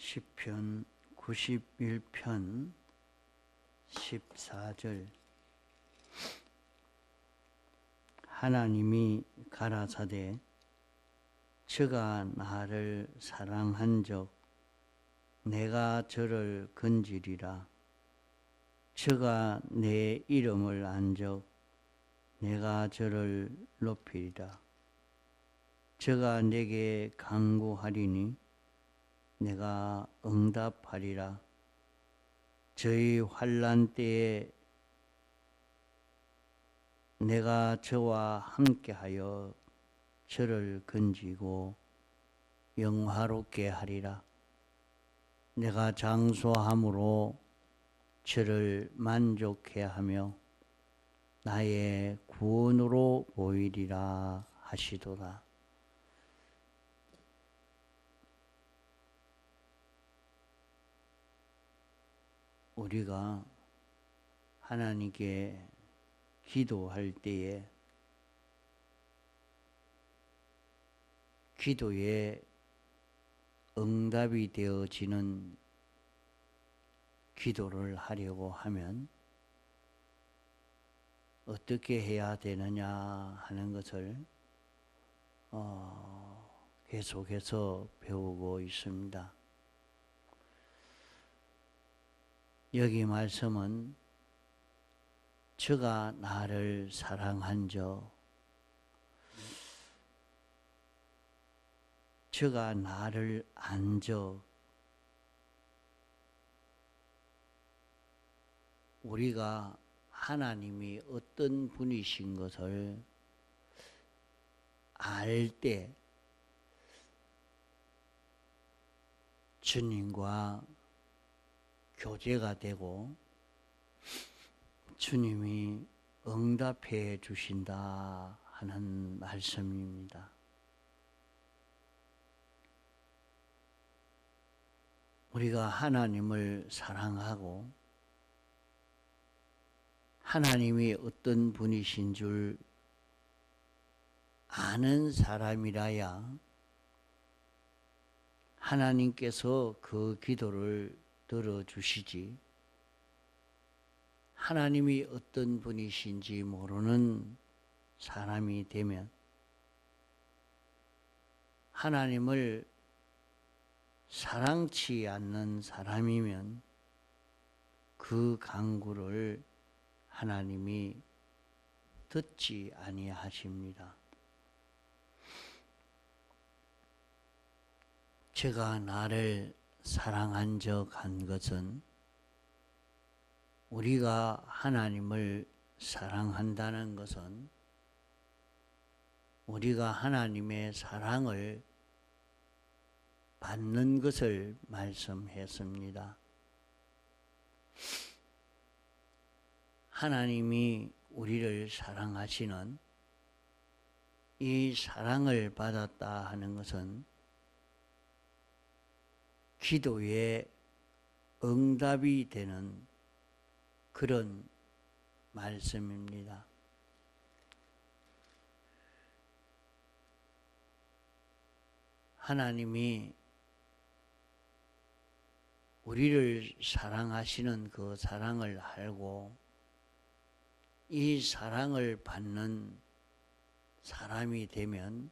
시편 91편 14절. 하나님이 가라사대 저가 나를 사랑한적 내가 저를 건지리라. 저가 내 이름을 안적 내가 저를 높이리라. 저가 내게 간구하리니 내가 응답하리라. 저희 환난 때에 내가 저와 함께하여 저를 건지고 영화롭게 하리라. 내가 장수함으로 저를 만족해 하며 나의 구원으로 보이리라 하시도다. 우리가 하나님께 기도할 때에 기도에 응답이 되어지는 기도를 하려고 하면 어떻게 해야 되느냐 하는 것을 계속해서 배우고 있습니다. 여기 말씀은 저가 나를 사랑한적 저가 나를 안적 우리가 하나님이 어떤 분이신 것을 알 때 주님과 교제가 되고 주님이 응답해 주신다 하는 말씀입니다. 우리가 하나님을 사랑하고 하나님이 어떤 분이신 줄 아는 사람이라야 하나님께서 그 기도를 들어주시지, 하나님이 어떤 분이신지 모르는 사람이 되면, 하나님을 사랑치 않는 사람이면 그 간구를 하나님이 듣지 아니하십니다. 제가 나를 사랑한 적 한 것은 우리가 하나님을 사랑한다는 것은 우리가 하나님의 사랑을 받는 것을 말씀했습니다. 하나님이 우리를 사랑하시는 이 사랑을 받았다 하는 것은 기도에 응답이 되는 그런 말씀입니다. 하나님이 우리를 사랑하시는 그 사랑을 알고 이 사랑을 받는 사람이 되면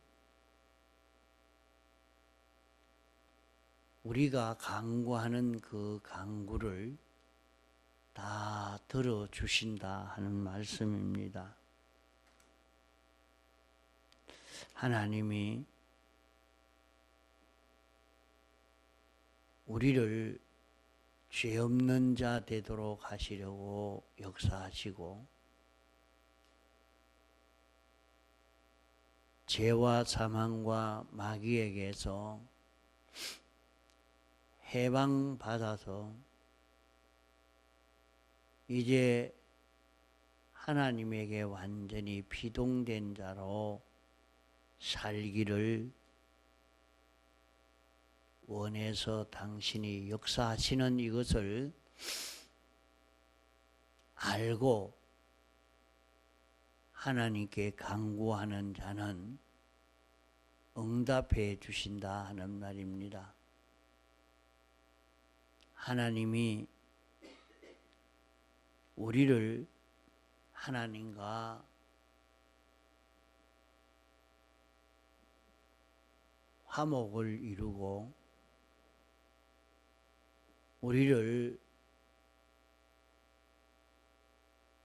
우리가 간구하는 그 간구를 다 들어주신다 하는 말씀입니다. 하나님이 우리를 죄 없는 자 되도록 하시려고 역사하시고 죄와 사망과 마귀에게서 해방받아서 이제 하나님에게 완전히 피동된 자로 살기를 원해서 당신이 역사하시는 이것을 알고 하나님께 간구하는 자는 응답해 주신다 하는 말입니다. 하나님이 우리를 하나님과 화목을 이루고 우리를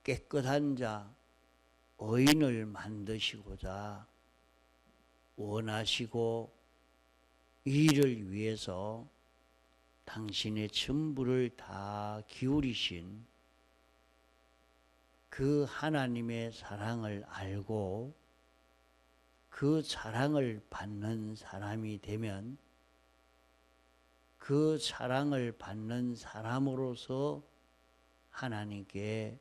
깨끗한 자, 의인을 만드시고자 원하시고 이 일을 위해서 당신의 전부를 다 기울이신 그 하나님의 사랑을 알고 그 사랑을 받는 사람이 되면 그 사랑을 받는 사람으로서 하나님께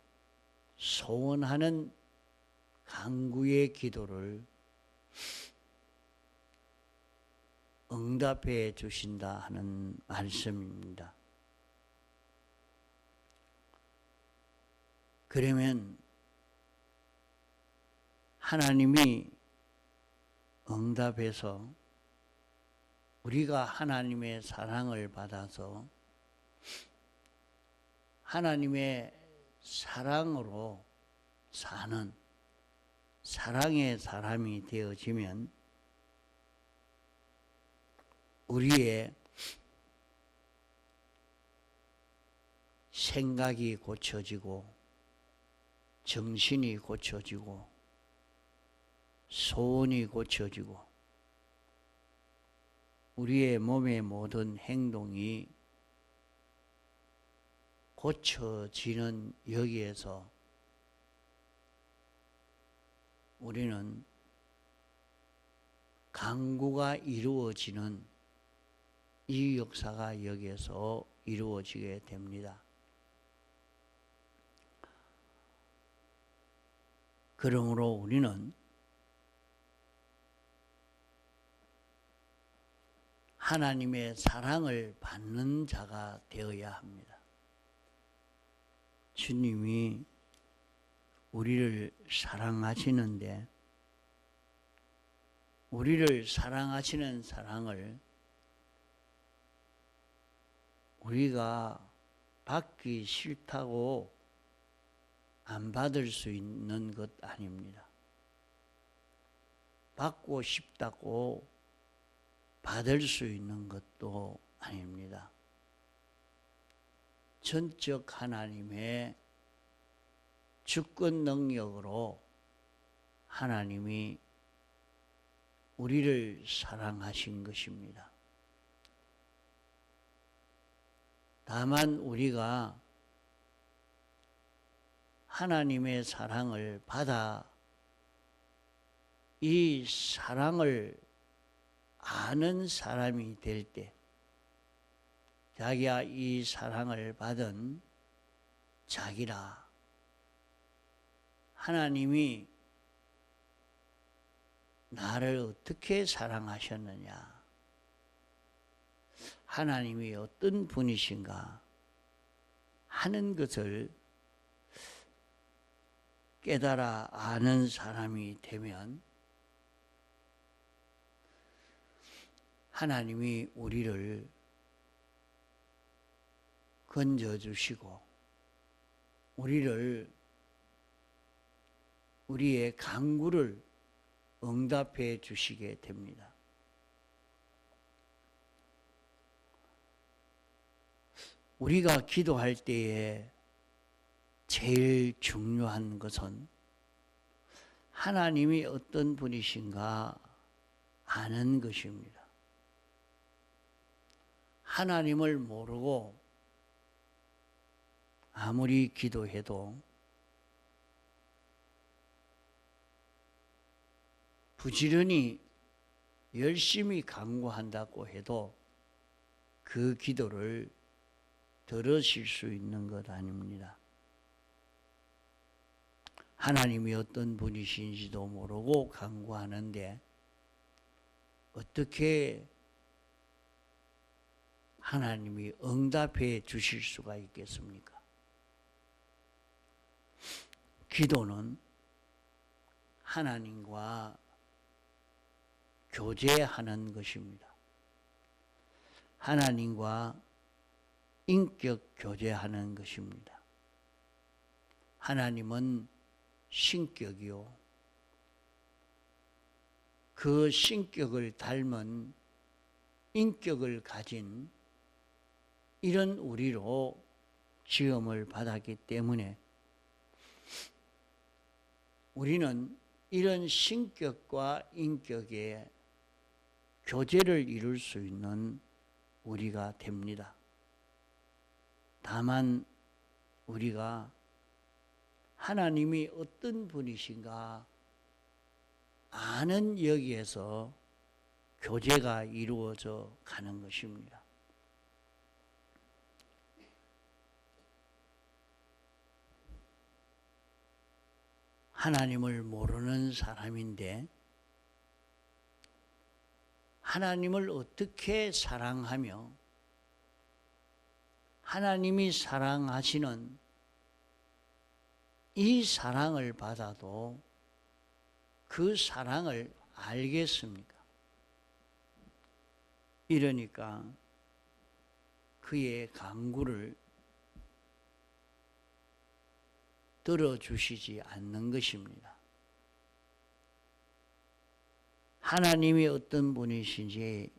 소원하는 간구의 기도를 응답해 주신다 하는 말씀입니다. 그러면 하나님이 응답해서 우리가 하나님의 사랑을 받아서 하나님의 사랑으로 사는 사랑의 사람이 되어지면 우리의 생각이 고쳐지고 정신이 고쳐지고 소원이 고쳐지고 우리의 몸의 모든 행동이 고쳐지는 여기에서 우리는 간구가 이루어지는 이 역사가 여기에서 이루어지게 됩니다. 그러므로 우리는 하나님의 사랑을 받는 자가 되어야 합니다. 주님이 우리를 사랑하시는데 우리를 사랑하시는 사랑을 우리가 받기 싫다고 안 받을 수 있는 것 아닙니다. 받고 싶다고 받을 수 있는 것도 아닙니다. 전적 하나님의 주권 능력으로 하나님이 우리를 사랑하신 것입니다. 다만 우리가 하나님의 사랑을 받아 이 사랑을 아는 사람이 될 때 자기야 이 사랑을 받은 자기라 하나님이 나를 어떻게 사랑하셨느냐 하나님이 어떤 분이신가 하는 것을 깨달아 아는 사람이 되면 하나님이 우리를 건져주시고 우리의 간구를 응답해 주시게 됩니다. 우리가 기도할 때에 제일 중요한 것은 하나님이 어떤 분이신가 아는 것입니다. 하나님을 모르고 아무리 기도해도 부지런히 열심히 간구한다고 해도 그 기도를 들으실 수 있는 것 아닙니다. 하나님이 어떤 분이신지도 모르고 간구하는데 어떻게 하나님이 응답해 주실 수가 있겠습니까? 기도는 하나님과 교제하는 것입니다. 하나님과 인격 교제하는 것입니다. 하나님은 신격이요. 그 신격을 닮은 인격을 가진 이런 우리로 지음을 받았기 때문에 우리는 이런 신격과 인격의 교제를 이룰 수 있는 우리가 됩니다. 다만 우리가 하나님이 어떤 분이신가 아는 여기에서 교제가 이루어져 가는 것입니다. 하나님을 모르는 사람인데 하나님을 어떻게 사랑하며 하나님이 사랑하시는 이 사랑을 받아도 그 사랑을 알겠습니까? 이러니까 그의 간구를 들어주시지 않는 것입니다. 하나님이 어떤 분이신지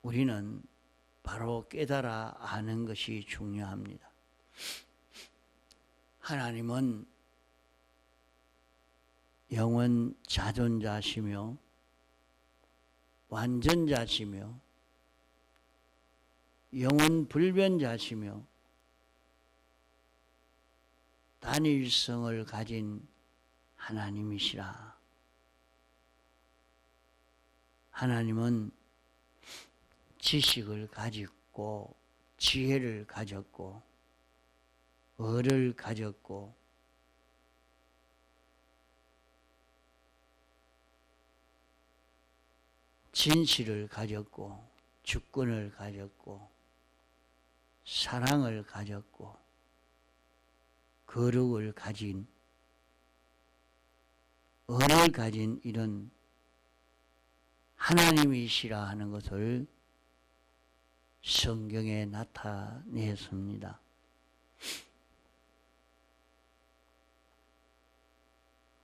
우리는 바로 깨달아 아는 것이 중요합니다. 하나님은 영원 자존자시며 완전자시며 영원 불변자시며 단일성을 가진 하나님이시라. 하나님은 지식을 가졌고 지혜를 가졌고 의를 가졌고 진실을 가졌고 주권을 가졌고 사랑을 가졌고 거룩을 가진 의를 가진 이런 하나님이시라 하는 것을 성경에 나타냈습니다.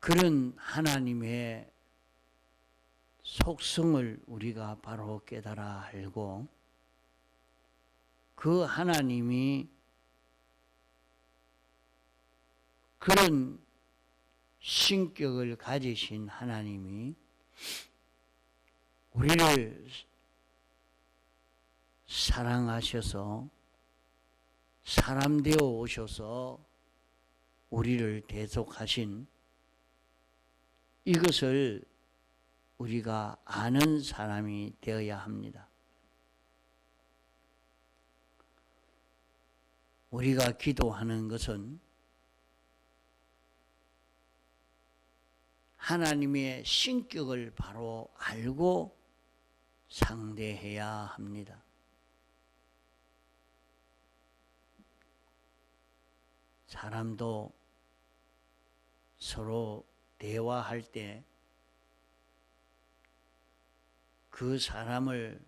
그런 하나님의 속성을 우리가 바로 깨달아 알고 그 하나님이 그런 신격을 가지신 하나님이 우리를 사랑하셔서 사람 되어 오셔서 우리를 대속하신 이것을 우리가 아는 사람이 되어야 합니다. 우리가 기도하는 것은 하나님의 신격을 바로 알고 상대해야 합니다. 사람도 서로 대화할 때 그 사람을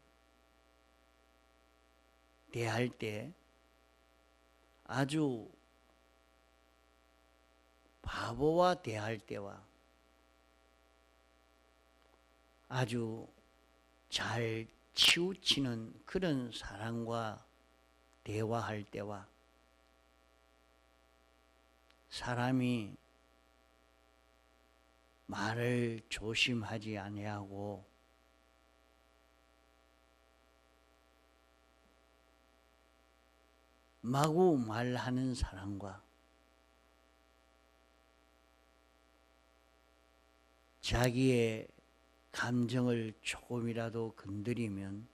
대할 때 아주 바보와 대할 때와 아주 잘 치우치는 그런 사람과 대화할 때와 사람이 말을 조심하지 아니하고 마구 말하는 사람과 자기의 감정을 조금이라도 건드리면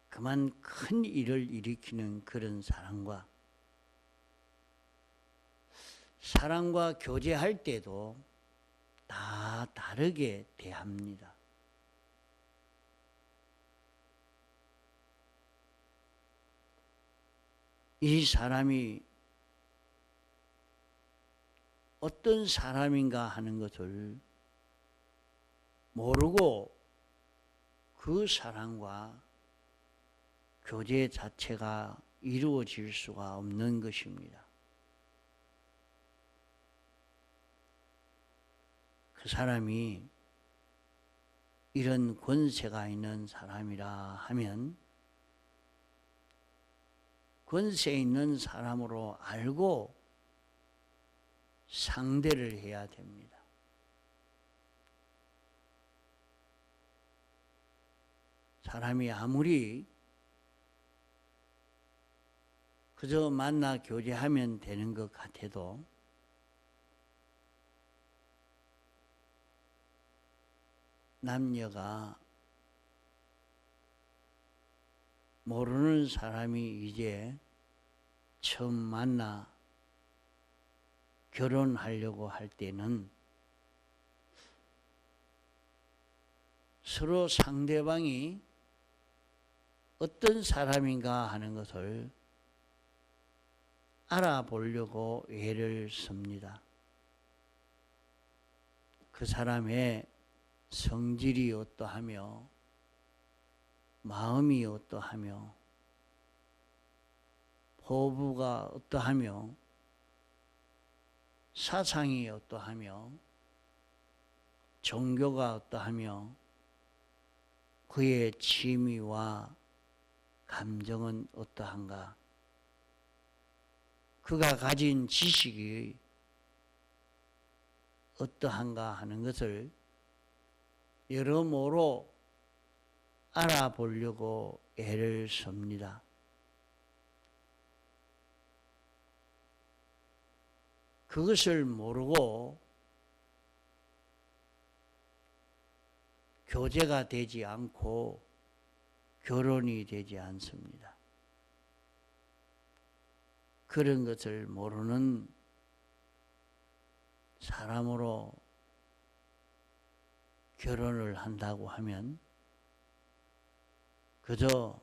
그만 큰 일을 일으키는 그런 사람과 사람과 교제할 때도 다 다르게 대합니다. 이 사람이 어떤 사람인가 하는 것을 모르고 그 사람과 교제 자체가 이루어질 수가 없는 것입니다. 그 사람이 이런 권세가 있는 사람이라 하면 권세 있는 사람으로 알고 상대를 해야 됩니다. 사람이 아무리 그저 만나 교제하면 되는 것 같아도 남녀가 모르는 사람이 이제 처음 만나 결혼하려고 할 때는 서로 상대방이 어떤 사람인가 하는 것을 알아보려고 애를 씁니다. 그 사람의 성질이 어떠하며 마음이 어떠하며 포부가 어떠하며 사상이 어떠하며 종교가 어떠하며 그의 취미와 감정은 어떠한가, 그가 가진 지식이 어떠한가 하는 것을 여러모로 알아보려고 애를 씁니다. 그것을 모르고 교제가 되지 않고 결혼이 되지 않습니다. 그런 것을 모르는 사람으로 결혼을 한다고 하면 그저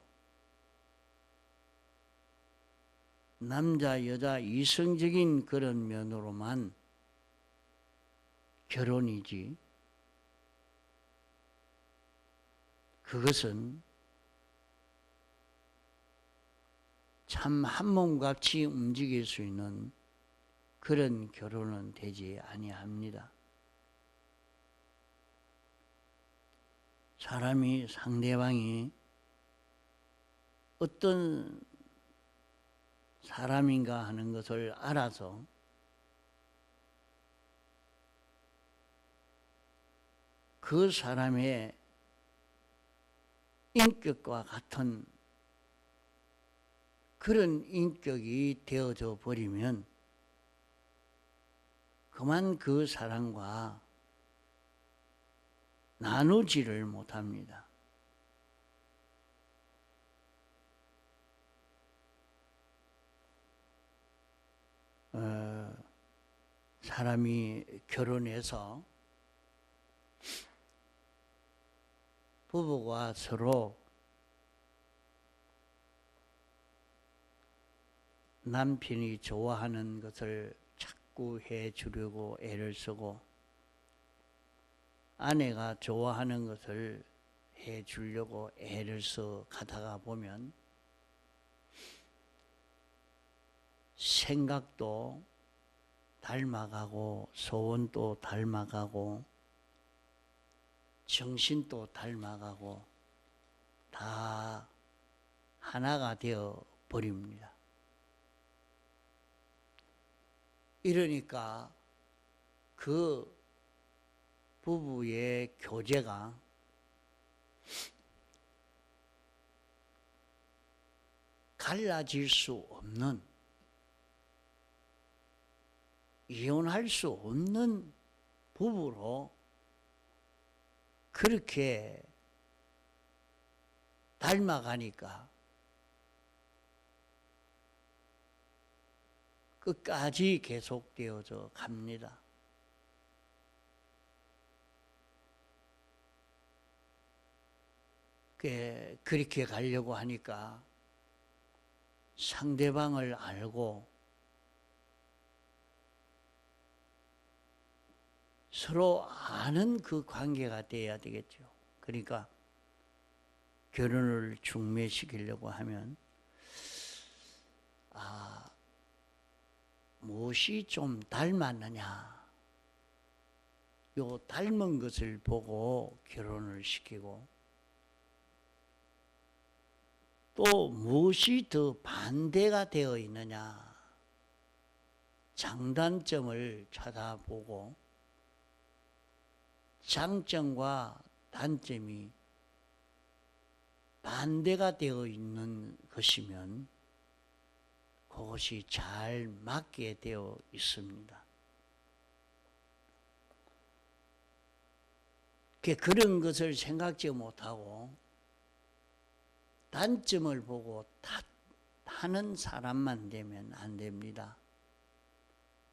남자 여자 이성적인 그런 면으로만 결혼이지, 그것은 참 한몸같이 움직일 수 있는 그런 결혼은 되지 아니합니다. 사람이 상대방이 어떤 사람인가 하는 것을 알아서 그 사람의 인격과 같은 그런 인격이 되어져 버리면 그만 그 사람과 나누지를 못합니다. 사람이 결혼해서 부부가 서로 남편이 좋아하는 것을 자꾸 해 주려고 애를 쓰고 아내가 좋아하는 것을 해 주려고 애를 써 가다가 보면 생각도 닮아가고 소원도 닮아가고 정신도 닮아가고 다 하나가 되어 버립니다. 이러니까 그 부부의 교제가 갈라질 수 없는, 이혼할 수 없는 부부로 그렇게 닮아가니까 끝까지 계속되어져 갑니다. 그렇게 가려고 하니까 상대방을 알고 서로 아는 그 관계가 돼야 되겠죠. 그러니까 결혼을 중매시키려고 하면 무엇이 좀 닮았느냐, 요 닮은 것을 보고 결혼을 시키고, 또 무엇이 더 반대가 되어 있느냐, 장단점을 찾아보고 장점과 단점이 반대가 되어 있는 것이면 그것이 잘 맞게 되어 있습니다. 그런 것을 생각지 못하고 단점을 보고 탓하는 사람만 되면 안 됩니다.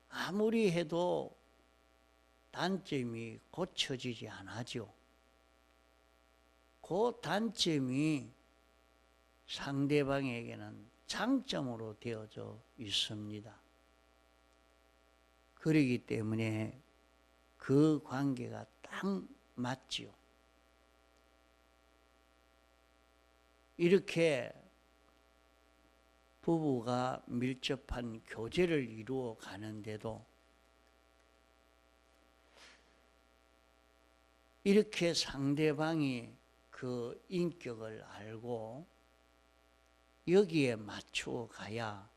아무리 해도 단점이 고쳐지지 않아죠. 그 단점이 상대방에게는 장점으로 되어져 있습니다. 그렇기 때문에 그 관계가 딱 맞지요. 이렇게 부부가 밀접한 교제를 이루어 가는데도 이렇게 상대방이 그 인격을 알고 여기에 맞추어 가야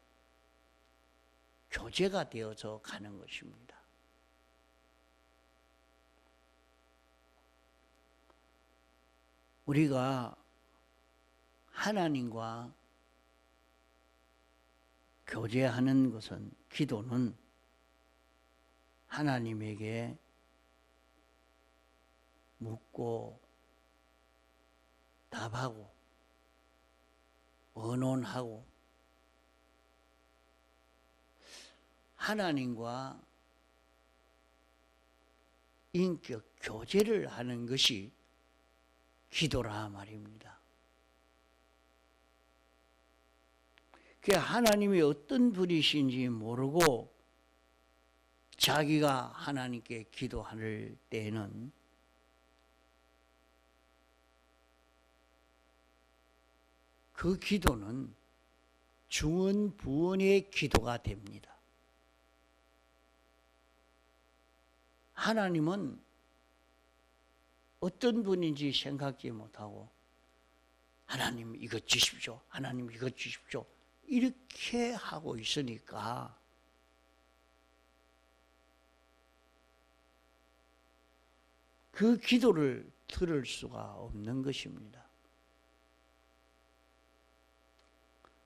교제가 되어서 가는 것입니다. 우리가 하나님과 교제하는 것은, 기도는 하나님에게 묻고 답하고 언론하고 하나님과 인격 교제를 하는 것이 기도라 말입니다. 하나님이 어떤 분이신지 모르고 자기가 하나님께 기도할 때에는 그 기도는 중언부언의 기도가 됩니다. 하나님은 어떤 분인지 생각지 못하고 하나님 이것 주십시오, 하나님 이것 주십시오, 이렇게 하고 있으니까 그 기도를 들을 수가 없는 것입니다.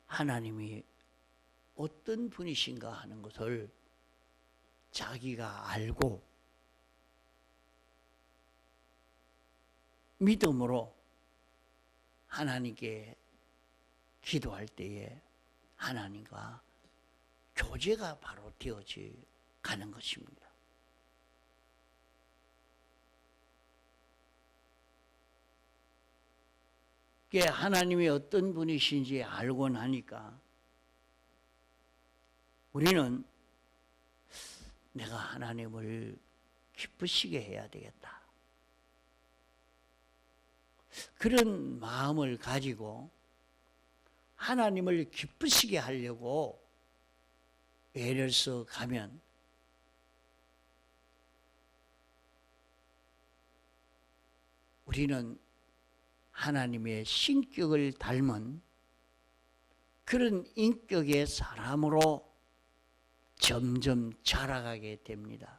하나님이 어떤 분이신가 하는 것을 자기가 알고 믿음으로 하나님께 기도할 때에 하나님과 교제가 바로 되어져 가는 것입니다. 하나님이 어떤 분이신지 알고 나니까 우리는 내가 하나님을 기쁘시게 해야 되겠다, 그런 마음을 가지고 하나님을 기쁘시게 하려고 애를 써 가면 우리는 하나님의 신격을 닮은 그런 인격의 사람으로 점점 자라가게 됩니다.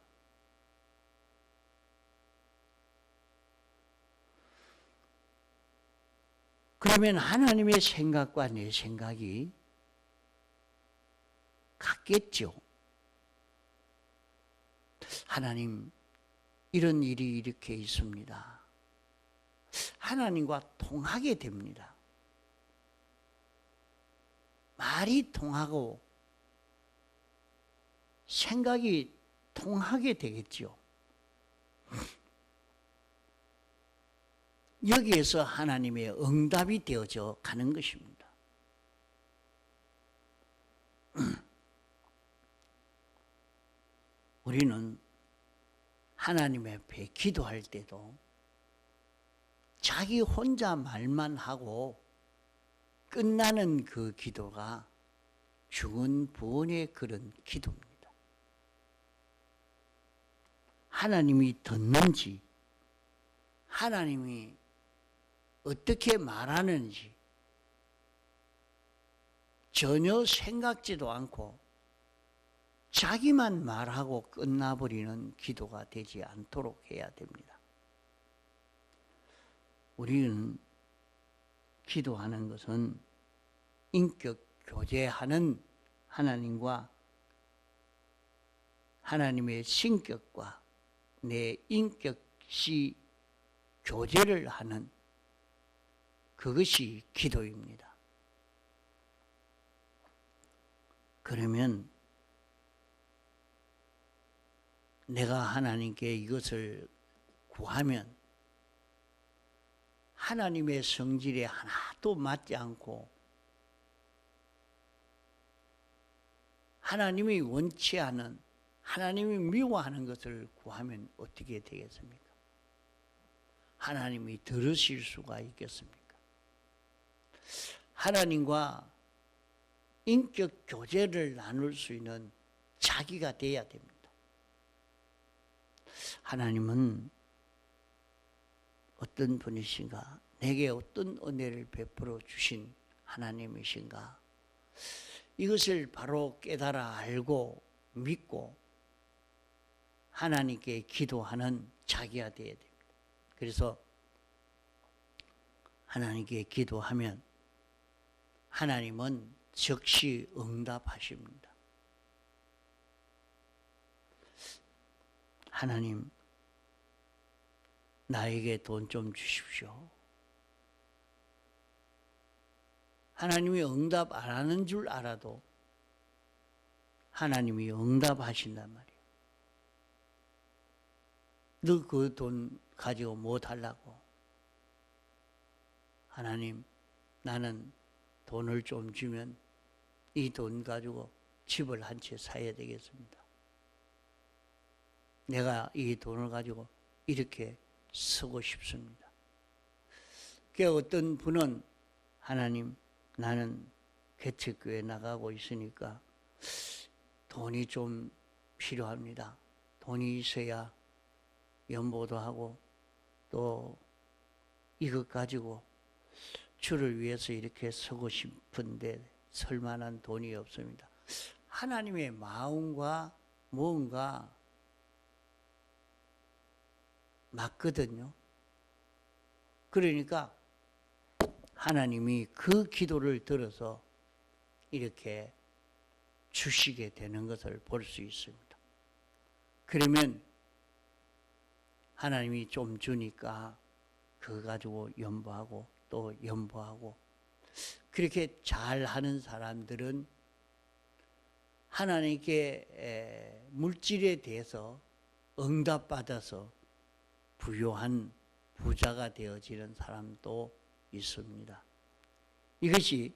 그러면 하나님의 생각과 내 생각이 같겠죠. 하나님, 이런 일이 이렇게 있습니다. 하나님과 통하게 됩니다. 말이 통하고 생각이 통하게 되겠죠. 여기에서 하나님의 응답이 되어져 가는 것입니다. 우리는 하나님 앞에 기도할 때도 자기 혼자 말만 하고 끝나는 그 기도가 죽은 부원의 그런 기도입니다. 하나님이 듣는지, 하나님이 어떻게 말하는지 전혀 생각지도 않고 자기만 말하고 끝나버리는 기도가 되지 않도록 해야 됩니다. 우리는 기도하는 것은 인격 교제하는 하나님과 하나님의 신격과 내 인격시 교제를 하는 그것이 기도입니다. 그러면 내가 하나님께 이것을 구하면 하나님의 성질에 하나도 맞지 않고 하나님이 원치 않은, 하나님이 미워하는 것을 구하면 어떻게 되겠습니까? 하나님이 들으실 수가 있겠습니까? 하나님과 인격 교제를 나눌 수 있는 자기가 돼야 됩니다. 하나님은 어떤 분이신가? 내게 어떤 은혜를 베풀어 주신 하나님이신가? 이것을 바로 깨달아 알고 믿고 하나님께 기도하는 자기가 되어야 됩니다. 그래서 하나님께 기도하면 하나님은 즉시 응답하십니다. 하나님, 나에게 돈 좀 주십시오. 하나님이 응답 안 하는 줄 알아도 하나님이 응답하신단 말이에요. 너 그 돈 가지고 뭐 달라고? 하나님, 나는 돈을 좀 주면 이 돈 가지고 집을 한 채 사야 되겠습니다. 내가 이 돈을 가지고 이렇게 쓰고 싶습니다. 그 어떤 분은 하나님, 나는 개척교회 나가고 있으니까 돈이 좀 필요합니다. 돈이 있어야 연보도 하고 또 이것 가지고 주를 위해서 이렇게 서고 싶은데 설 만한 돈이 없습니다. 하나님의 마음과 뭔가 맞거든요. 그러니까 하나님이 그 기도를 들어서 이렇게 주시게 되는 것을 볼 수 있습니다. 그러면 하나님이 좀 주니까 그거 가지고 연보하고 또 연보하고 그렇게 잘하는 사람들은 하나님께 물질에 대해서 응답받아서 부유한 부자가 되어지는 사람도 있습니다. 이것이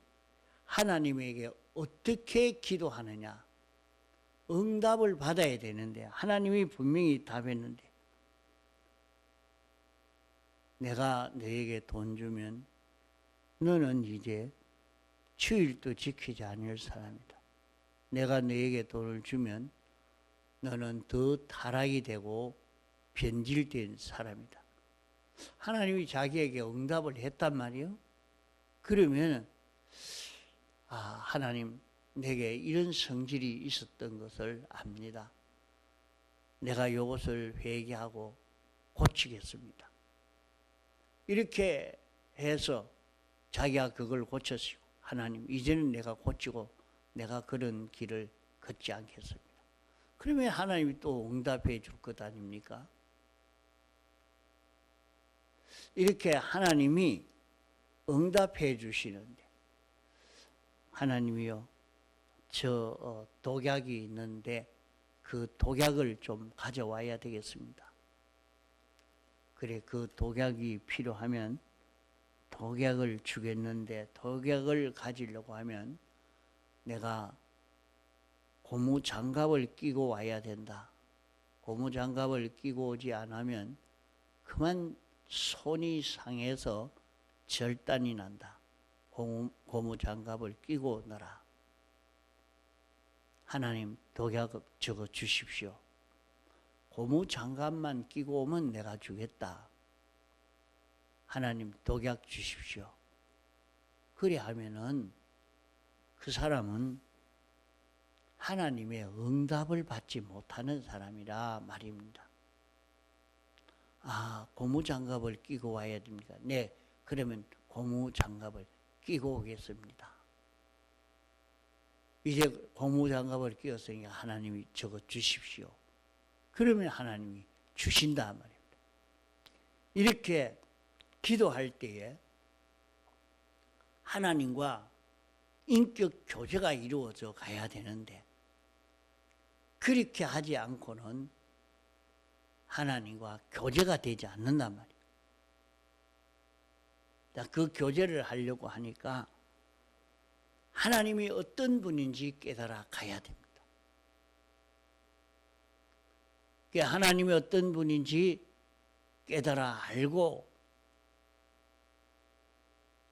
하나님에게 어떻게 기도하느냐, 응답을 받아야 되는데 하나님이 분명히 답했는데 내가 너에게 돈 주면 너는 이제 주일도 지키지 않을 사람이다. 내가 너에게 돈을 주면 너는 더 타락이 되고 변질된 사람이다. 하나님이 자기에게 응답을 했단 말이에요. 그러면 하나님 내게 이런 성질이 있었던 것을 압니다. 내가 이것을 회개하고 고치겠습니다. 이렇게 해서 자기가 그걸 고쳤시고 하나님 이제는 내가 고치고 내가 그런 길을 걷지 않겠습니다. 그러면 하나님이 또 응답해 줄 것 아닙니까? 이렇게 하나님이 응답해 주시는데 하나님이요 저 독약이 있는데 그 독약을 좀 가져와야 되겠습니다. 그래 그 독약이 필요하면 독약을 주겠는데 독약을 가지려고 하면 내가 고무장갑을 끼고 와야 된다. 고무장갑을 끼고 오지 않으면 그만 손이 상해서 절단이 난다. 고무장갑을 끼고 넣어라. 하나님 독약 적어 주십시오. 고무장갑만 끼고 오면 내가 주겠다. 하나님 독약 주십시오. 그래 하면은 그 사람은 하나님의 응답을 받지 못하는 사람이라 말입니다. 아, 고무장갑을 끼고 와야 됩니까? 네, 그러면 고무장갑을 끼고 오겠습니다. 이제 고무장갑을 끼웠으니까 하나님이 적어 주십시오. 그러면 하나님이 주신다 말입니다. 이렇게 기도할 때에 하나님과 인격 교제가 이루어져 가야 되는데 그렇게 하지 않고는 하나님과 교제가 되지 않는단 말이에요. 그 교제를 하려고 하니까 하나님이 어떤 분인지 깨달아 가야 됩니다. 하나님이 어떤 분인지 깨달아 알고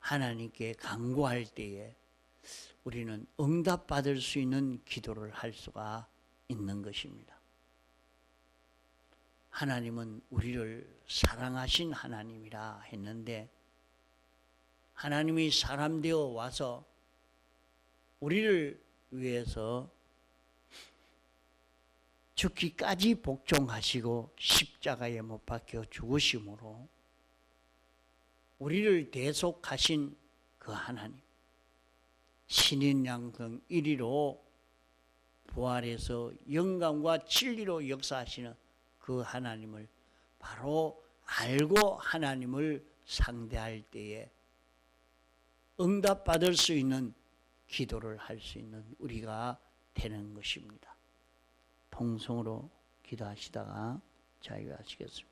하나님께 간구할 때에 우리는 응답받을 수 있는 기도를 할 수가 있는 것입니다. 하나님은 우리를 사랑하신 하나님이라 했는데 하나님이 사람 되어 와서 우리를 위해서 죽기까지 복종하시고 십자가에 못 박혀 죽으심으로 우리를 대속하신 그 하나님, 신인양성 1위로 부활해서 영광과 진리로 역사하시는 그 하나님을 바로 알고 하나님을 상대할 때에 응답받을 수 있는 기도를 할 수 있는 우리가 되는 것입니다. 통성으로 기도하시다가 자유하시겠습니다.